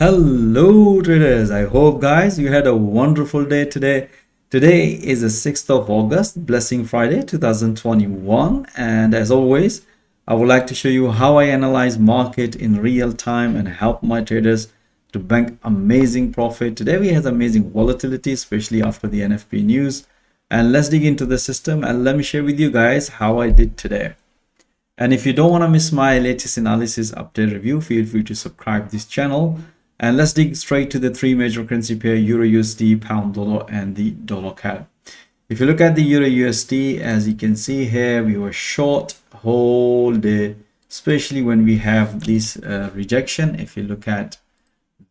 Hello traders, I hope guys you had a wonderful day today. Today is the 6th of August, Blessing Friday 2021, and as always I would like to show you how I analyze market in real time and help my traders to bank amazing profit. Today we had amazing volatility, especially after the NFP news, and let's dig into the system and let me share with you guys how I did today. And if you don't want to miss my latest analysis update review, feel free to subscribe this channel. And let's dig straight to the three major currency pair, EURUSD, pound dollar, and the dollar CAD. If you look at the EURUSD, as you can see here, we were short whole day, especially when we have this rejection. If you look at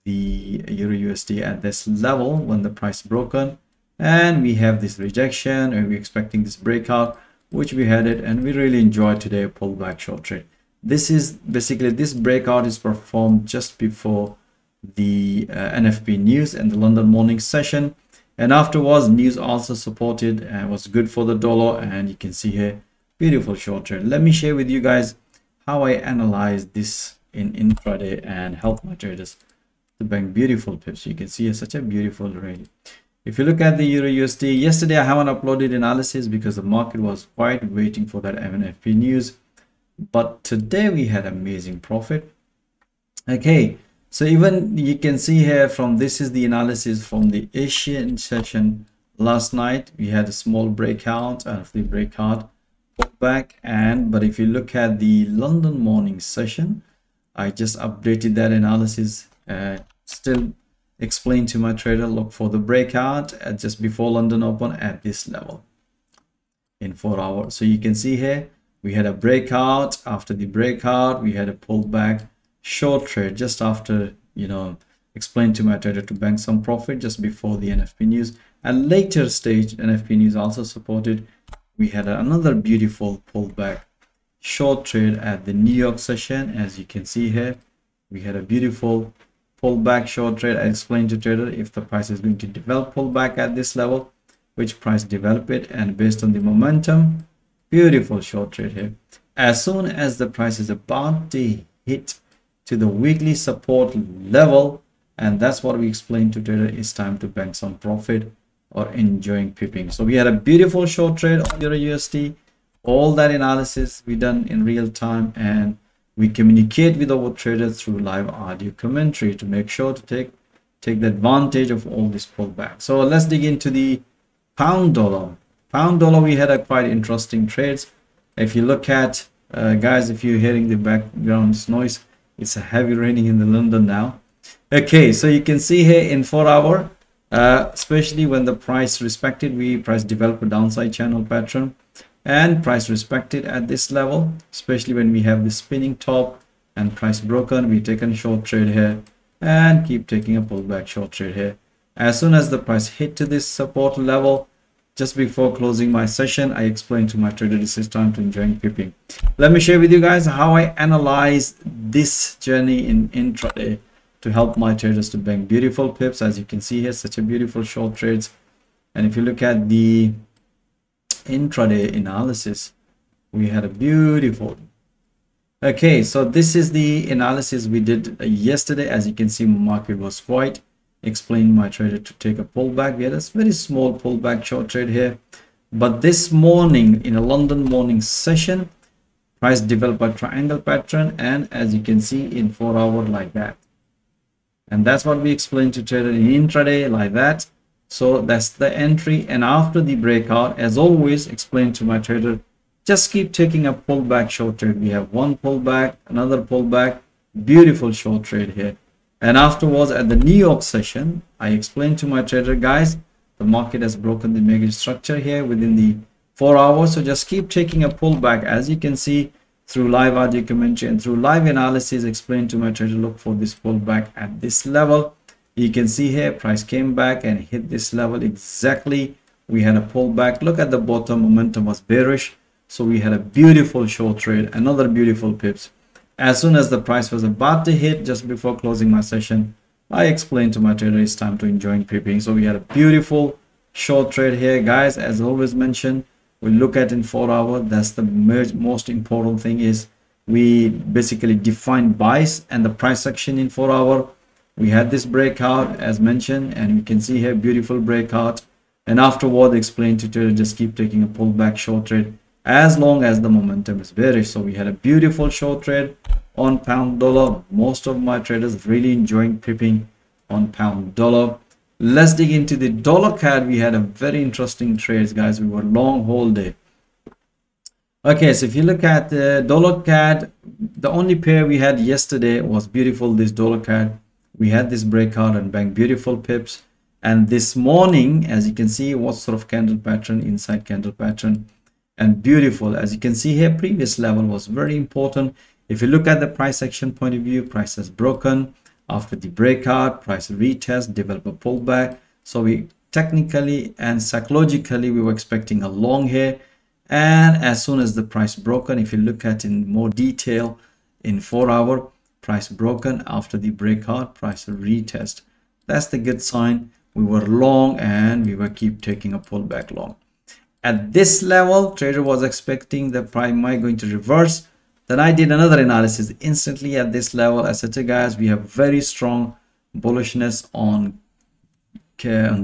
the EURUSD at this level, when the price broken, and we have this rejection, and we're expecting this breakout, which we had it, and we really enjoyed today a pullback short trade. This is basically, this breakout is performed just before the NFP news and the London morning session, and afterwards news also supported and was good for the dollar, and you can see here beautiful short trade. Let me share with you guys how I analyze this in intraday and help my traders to bank beautiful pips. You can see here such a beautiful rally. If you look at the EURUSD, yesterday I haven't uploaded analysis because the market was quite waiting for that NFP news, but today we had amazing profit. Okay, so even you can see here from this is the analysis from the Asian session last night. We had a small breakout after the breakout pullback, but if you look at the London morning session, I just updated that analysis. Still explain to my trader, look for the breakout at just before London open at this level in 4 hours. So you can see here we had a breakout. After the breakout we had a pullback short trade just after, explain to my trader to bank some profit just before the NFP news. At later stage, NFP news also supported. We had another beautiful pullback short trade at the New York session. As you can see here, we had a beautiful pullback short trade. I explained to trader if the price is going to develop pullback at this level, which price develop it, and based on the momentum, beautiful short trade here. As soon as the price is about to hit to the weekly support level, and that's what we explained to trader, it's time to bank some profit or enjoying pipping. So we had a beautiful short trade on EURUSD. All that analysis we done in real time, and we communicate with our traders through live audio commentary to make sure to take the advantage of all this pullback. So let's dig into the pound dollar. Pound dollar, we had a quite interesting trades. If you look at guys, if you're hearing the background noise, it's a heavy raining in the London now. Okay, so you can see here in 4 hour, especially when the price respected, price developed a downside channel pattern, and price respected at this level, especially when we have the spinning top and price broken. We taken short trade here and keep taking a pullback short trade here. As soon as the price hit to this support level, just before closing my session, I explained to my trader this is time to enjoy pipping. Let me share with you guys how I analyze this journey in intraday to help my traders to bank beautiful pips. As you can see here, such a beautiful short trades. And if you look at the intraday analysis, we had a beautiful. Okay, so this is the analysis we did yesterday. As you can see, market was quite. Explained my trader to take a pullback. We had a very small pullback short trade here, but this morning in a London morning session, price developed a triangle pattern, and as you can see in 4 hours like that, and that's what we explained to trader in intraday like that. So that's the entry, and after the breakout, as always, explained to my trader, just keep taking a pullback short trade. We have one pullback, another pullback, beautiful short trade here. And afterwards at the New York session, I explained to my trader, guys, the market has broken the mega structure here within the 4 hours, so just keep taking a pullback. As you can see through live audio commentary and through live analysis, explained to my trader, look for this pullback at this level. You can see here price came back and hit this level exactly. We had a pullback. Look at the bottom, momentum was bearish, so we had a beautiful short trade, another beautiful pips. As soon as the price was about to hit, just before closing my session, I explained to my trader it's time to enjoy pipping. So we had a beautiful short trade here, guys. As always mentioned, we look at in 4 hours. That's the most important thing, is we basically define buys and the price action in 4 hours. we had this breakout as mentioned, and you can see here beautiful breakout, and afterward explained to trader just keep taking a pullback short trade as long as the momentum is bearish. So we had a beautiful short trade on pound dollar. Most of my traders really enjoying pipping on pound dollar. Let's dig into the dollar CAD. We had a very interesting trades, guys. We were long whole day. Okay, so if you look at the dollar CAD, the only pair we had yesterday was beautiful, this dollar CAD. We had this breakout and bang, beautiful pips. And this morning, as you can see, what sort of candle pattern, inside candle pattern, and beautiful. As you can see here, previous level was very important. If you look at the price action point of view, price has broken after the breakout, price retest, develop a pullback. So we technically and psychologically, we were expecting a long here. And as soon as the price broken, if you look at in more detail in 4 hour, price broken after the breakout, price retest. That's the good sign. We were long and we were keep taking a pullback long. At this level, trader was expecting the price might going to reverse. Then I did another analysis instantly at this level. I said to guys, we have very strong bullishness on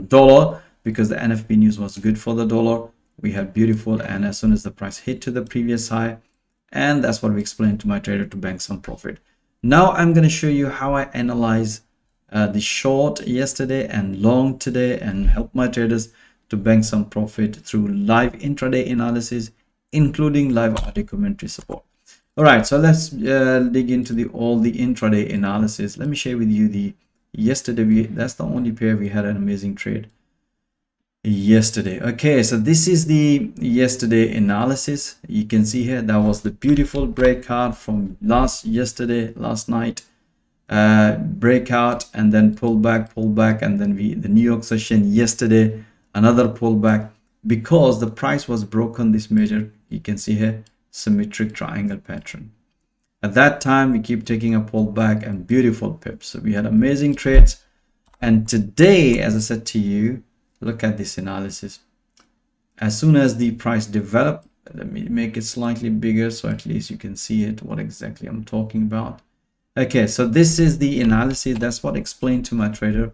dollar because the NFP news was good for the dollar. We had beautiful, and as soon as the price hit to the previous high, and that's what we explained to my trader to bank some profit. Now I'm going to show you how I analyze the short yesterday and long today and help my traders to bank some profit through live intraday analysis, including live audio commentary support. All right, so let's dig into all the intraday analysis. Let me share with you the yesterday. That's the only pair we had an amazing trade yesterday. Okay, so this is the yesterday analysis. You can see here that was the beautiful breakout from last night, breakout and then pullback, and then the New York session yesterday, another pullback because the price was broken. This major, you can see here, symmetric triangle pattern. At that time, we keep taking a pullback and beautiful pips. So we had amazing trades. And today, as I said to you, look at this analysis. As soon as the price developed, let me make it slightly bigger so at least you can see it, what exactly I'm talking about. Okay, so this is the analysis. That's what I explained to my trader,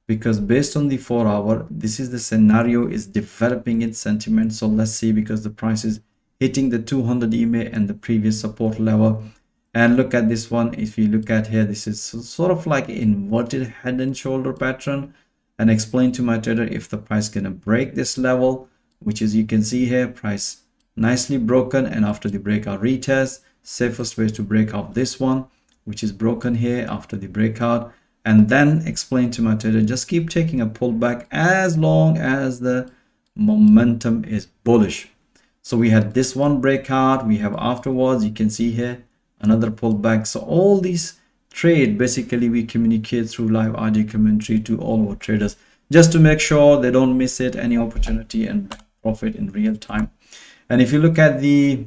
because based on the 4 hour, this is the scenario is developing its sentiment. So let's see, because the price is hitting the 200 EMA and the previous support level. And look at this one. If you look at here, this is sort of like inverted head and shoulder pattern. And explain to my trader if the price gonna break this level, which is, you can see here, price nicely broken, and after the breakout retest, safest way to break out this one, which is broken here after the breakout. And then explain to my trader, just keep taking a pullback as long as the momentum is bullish. So we had this one breakout, we have afterwards, you can see here, another pullback. So all these trade, basically we communicate through live audio commentary to all our traders just to make sure they don't miss it, any opportunity, and profit in real time. And if you look at the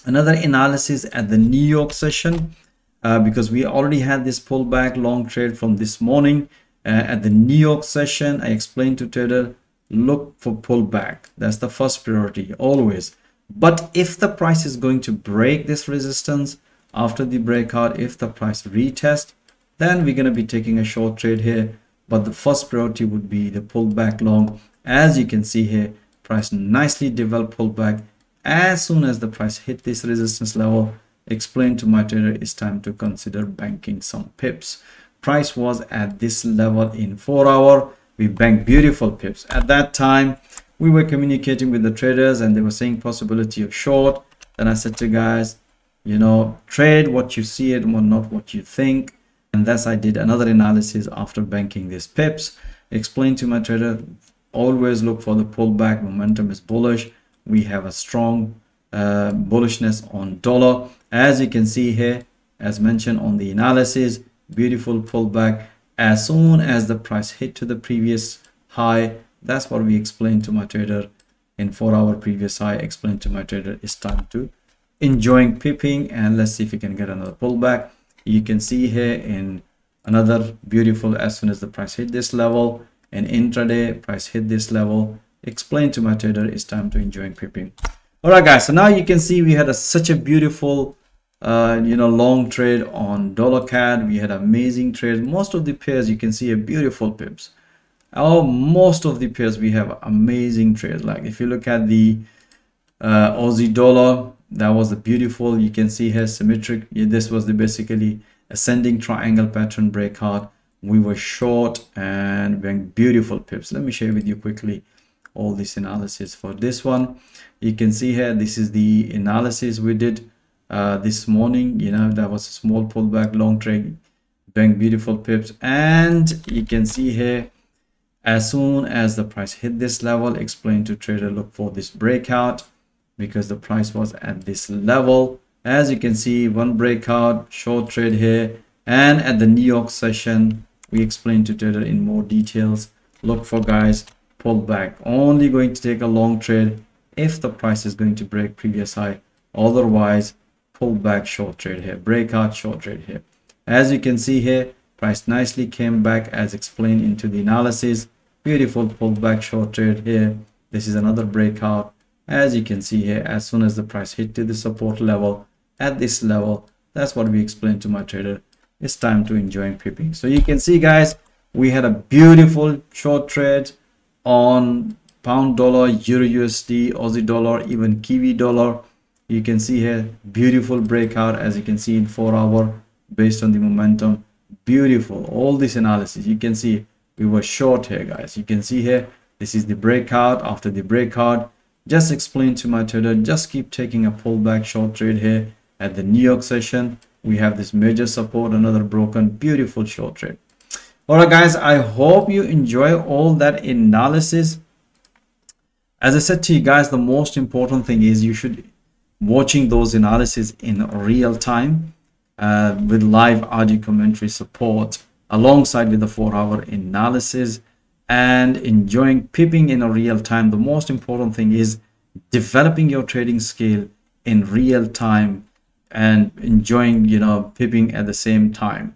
another analysis at the New York session, because we already had this pullback long trade from this morning, at the New York session, I explained to trader, look for pullback. That's the first priority always. But if the price is going to break this resistance after the breakout, if the price retest, then we're going to be taking a short trade here. But the first priority would be the pullback long. As you can see here, price nicely developed pullback. As soon as the price hit this resistance level, explain to my trader, it's time to consider banking some pips. Price was at this level in 4 hour. We banked beautiful pips. At that time, we were communicating with the traders and they were saying possibility of short. Then I said to guys, you know, trade what you see it, not what you think. And thus I did another analysis after banking these pips. Explain to my trader, always look for the pullback. Momentum is bullish. We have a strong bullishness on dollar. As you can see here, as mentioned on the analysis, beautiful pullback. As soon as the price hit to the previous high, that's what we explained to my trader in 4 hour previous high. Explained to my trader, it's time to enjoying pipping, and let's see if we can get another pullback. You can see here in another beautiful, as soon as the price hit this level, and intraday price hit this level, explain to my trader, it's time to enjoying pipping. All right guys, so now you can see we had such a beautiful long trade on dollar CAD. We had amazing trades. Most of the pairs you can see a beautiful pips. Most of the pairs we have amazing trades. Like if you look at the Aussie dollar, that was a beautiful, you can see here symmetric. This was the basically ascending triangle pattern breakout. We were short and being beautiful pips. Let me share with you quickly all this analysis for this one. You can see here, this is the analysis we did this morning. That was a small pullback, long trade, being beautiful pips. And you can see here, as soon as the price hit this level, explain to trader, look for this breakout, because the price was at this level. As you can see, one breakout, short trade here. And at the New York session, we explained to trader in more details, look for guys, pull back, only going to take a long trade if the price is going to break previous high. Otherwise, pull back, short trade here, breakout, short trade here. As you can see here, price nicely came back as explained into the analysis. Beautiful pullback, short trade here. This is another breakout. As you can see here, as soon as the price hit to the support level, at this level, that's what we explained to my trader. It's time to enjoy pipping. So you can see guys, we had a beautiful short trade on pound dollar, euro USD, Aussie dollar, even Kiwi dollar. You can see here, beautiful breakout, as you can see in 4 hour based on the momentum. Beautiful, all this analysis. You can see we were short here guys. You can see here, this is the breakout. After the breakout, just explain to my trader, just keep taking a pullback short trade here. At the New York session, we have this major support, another broken, beautiful short trade. All right guys, I hope you enjoy all that analysis. As I said to you guys, the most important thing is you should watching those analyses in real time with live audio commentary support alongside with the 4 hour analysis, and enjoying pipping in a real time. The most important thing is developing your trading skill in real time and enjoying pipping at the same time.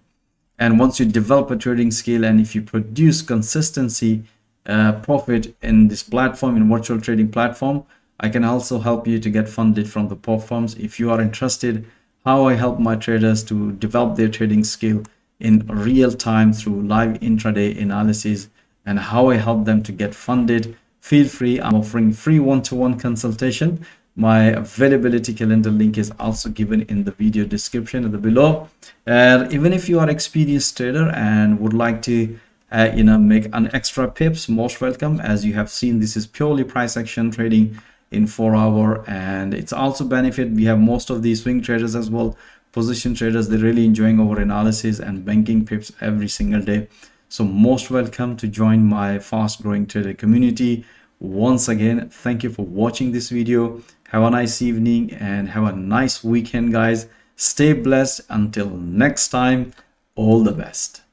And once you develop a trading skill, and if you produce consistency profit in this platform, in virtual trading platform, I can also help you to get funded from the platforms. If you are interested how I help my traders to develop their trading skill in real time through live intraday analysis, and how I help them to get funded, feel free. I'm offering free one-to-one consultation. My availability calendar link is also given in the video description at the below. And even if you are experienced trader and would like to make an extra pips, most welcome. As you have seen, this is purely price action trading in 4 hour, and it's also benefit. We have most of these swing traders as well, position traders. They're really enjoying our analysis and banking pips every single day. So most welcome to join my fast growing trader community. Once again, thank you for watching this video. Have a nice evening and have a nice weekend guys. Stay blessed until next time. All the best.